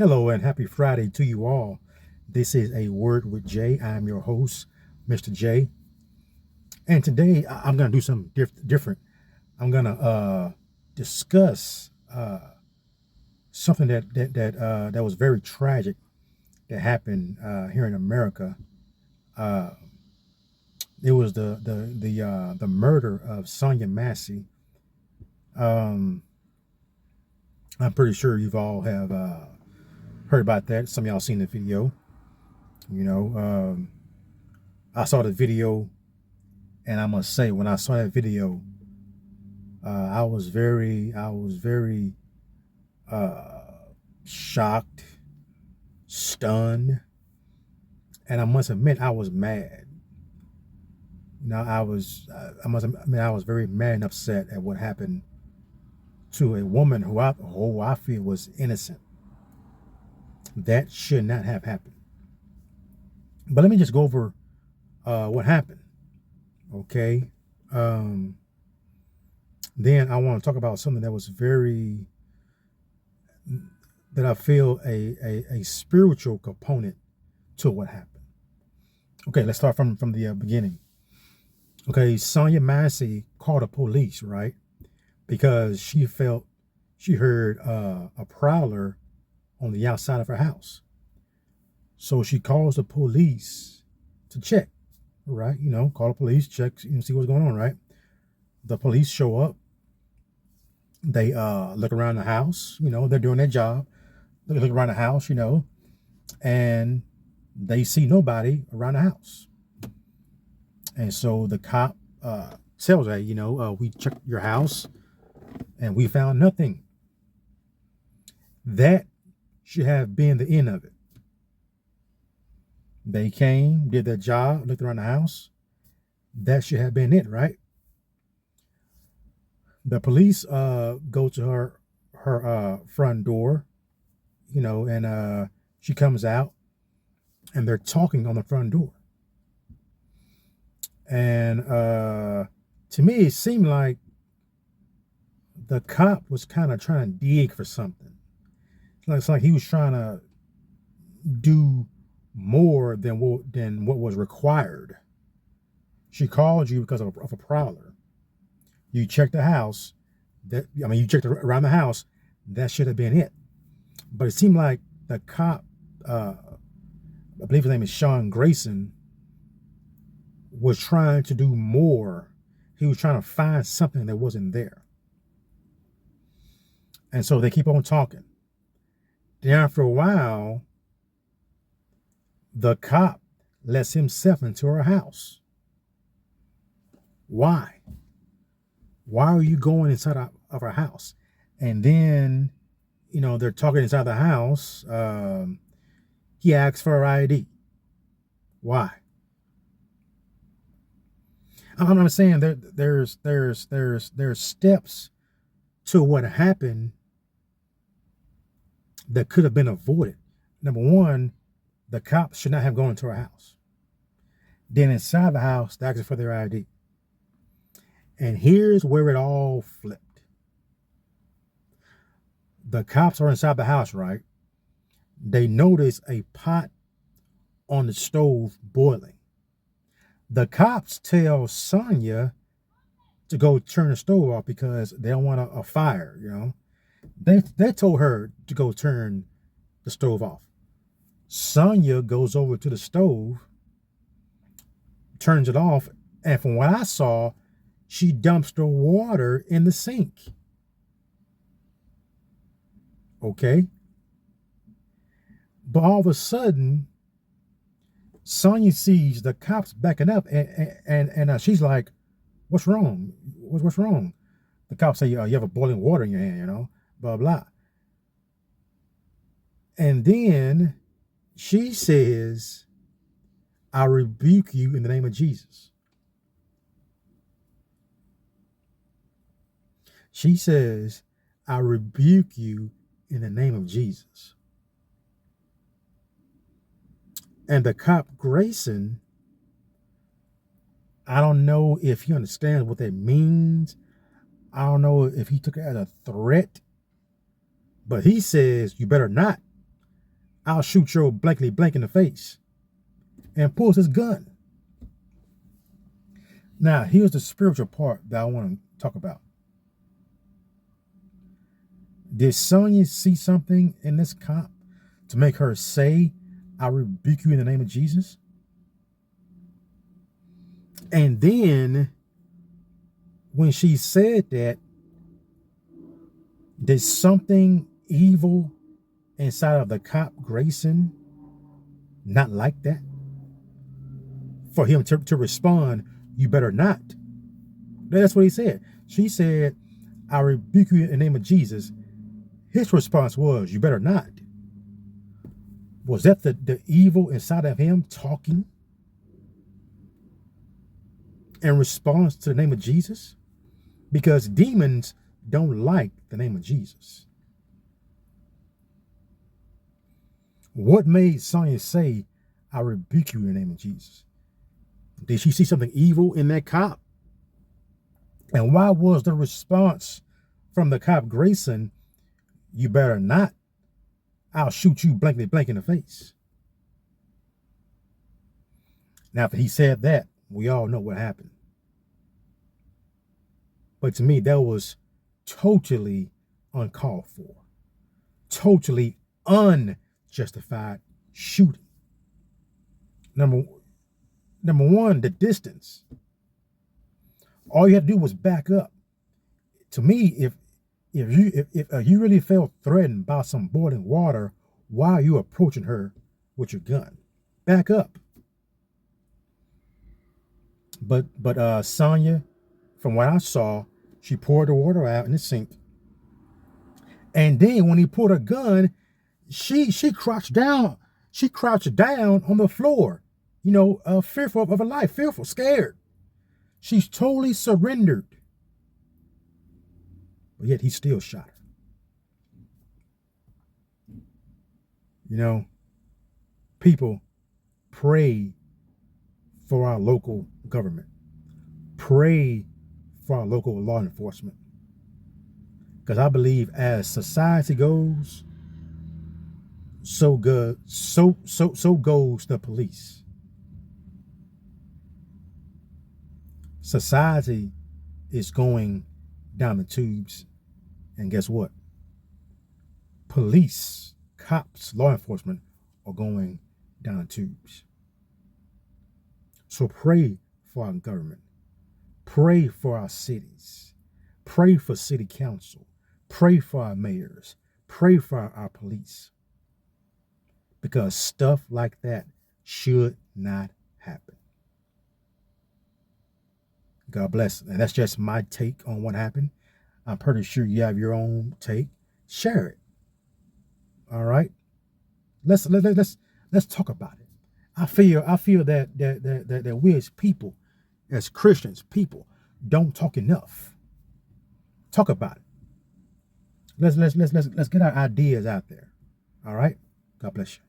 Hello and happy Friday to you all. This is A Word with Jay. I'm your host, Mr. J. And today I'm going to do something different. I'm going to discuss something that was very tragic that happened here in America. Uh, it was the murder of Sonya Massey. Um, I'm pretty sure you've all have heard about that. Some of y'all seen the video. You know, I saw the video. And I must say, when I saw that video, I was very uh, shocked, stunned, and I must admit I was mad. I was very mad and upset at what happened to a woman who I feel was innocent. That should not have happened. But let me just go over what happened. Okay. Um, then I want to talk about something that I feel a spiritual component to what happened. Okay, let's start from the beginning. Okay, Sonya Massey called the police, right? Because she heard a prowler on the outside of her house. So she calls the police to check, right? Call the police, check, see what's going on, right? The police show up. They look around the house, they're doing their job. They look around the house, and they see nobody around the house. And so the cop tells her, we checked your house and we found nothing. That should have been the end of it. They came, did their job, looked around the house. That should have been it, right? The police go to her front door, and she comes out, and they're talking on the front door. And to me, it seemed like the cop was kind of trying to dig for something. It's like he was trying to do more than what was required. She called you because of a prowler. You checked the house. You checked around the house. That should have been it. But it seemed like the cop, I believe his name is Sean Grayson, was trying to do more. He was trying to find something that wasn't there. And so they keep on talking. Then after a while, the cop lets himself into her house. Why? Why are you going inside of her house? And then, they're talking inside the house. He asks for her ID. Why? I'm saying there's steps to what happened that could have been avoided. Number one, the cops should not have gone into her house. Then inside the house, they asked for their ID. And here's where it all flipped. The cops are inside the house, right? They notice a pot on the stove boiling. The cops tell Sonya to go turn the stove off because they don't want a fire, They told her to go turn the stove off. Sonya goes over to the stove, turns it off, and from what I saw, she dumps the water in the sink. Okay? But all of a sudden, Sonya sees the cops backing up, and she's like, "What's wrong? What's wrong?" The cops say, "You have a boiling water in your hand, blah, blah." And then she says, "I rebuke you in the name of Jesus." She says, "I rebuke you in the name of Jesus." And the cop, Grayson, I don't know if he understands what that means. I don't know if he took it as a threat. But he says, "You better not. I'll shoot your blankly blank in the face, and pulls his gun. Now, here's the spiritual part that I want to talk about. Did Sonya see something in this cop to make her say, I rebuke you in the name of Jesus? And then when she said that, did something evil inside of the cop Grayson not like that? For him to respond, you better not. That's what he said. She said, I rebuke you in the name of Jesus. His response was, you better not. Was that the evil inside of him talking in response to the name of Jesus? Because demons don't like the name of Jesus. What made Sonya say, I rebuke you in the name of Jesus? Did she see something evil in that cop? And why was the response from the cop Grayson, you better not, I'll shoot you blankly blank in the face? Now, after he said that, we all know what happened. But to me, that was totally uncalled for. Totally unjustified shooting. Number one, the distance. All you had to do was back up. To me, if you really felt threatened by some boiling water, why are you approaching her with your gun? Back up. But Sonya, from what I saw, she poured the water out in the sink. And then when he pulled her gun, she crouched down. She crouched down on the floor, fearful of her life, fearful, scared. She's totally surrendered. But yet he still shot her. People, pray for our local government. Pray for our local law enforcement. Because I believe as society goes, so goes the police. Society is going down the tubes. And guess what? Police, cops, law enforcement are going down the tubes. So pray for our government. Pray for our cities. Pray for city council. Pray for our mayors. Pray for our police. Because stuff like that should not happen. God bless. And that's just my take on what happened. I'm pretty sure you have your own take. Share it. All right. Let's talk about it. I feel that we as people, as Christians, people don't talk enough. Talk about it. Let's get our ideas out there. All right. God bless you.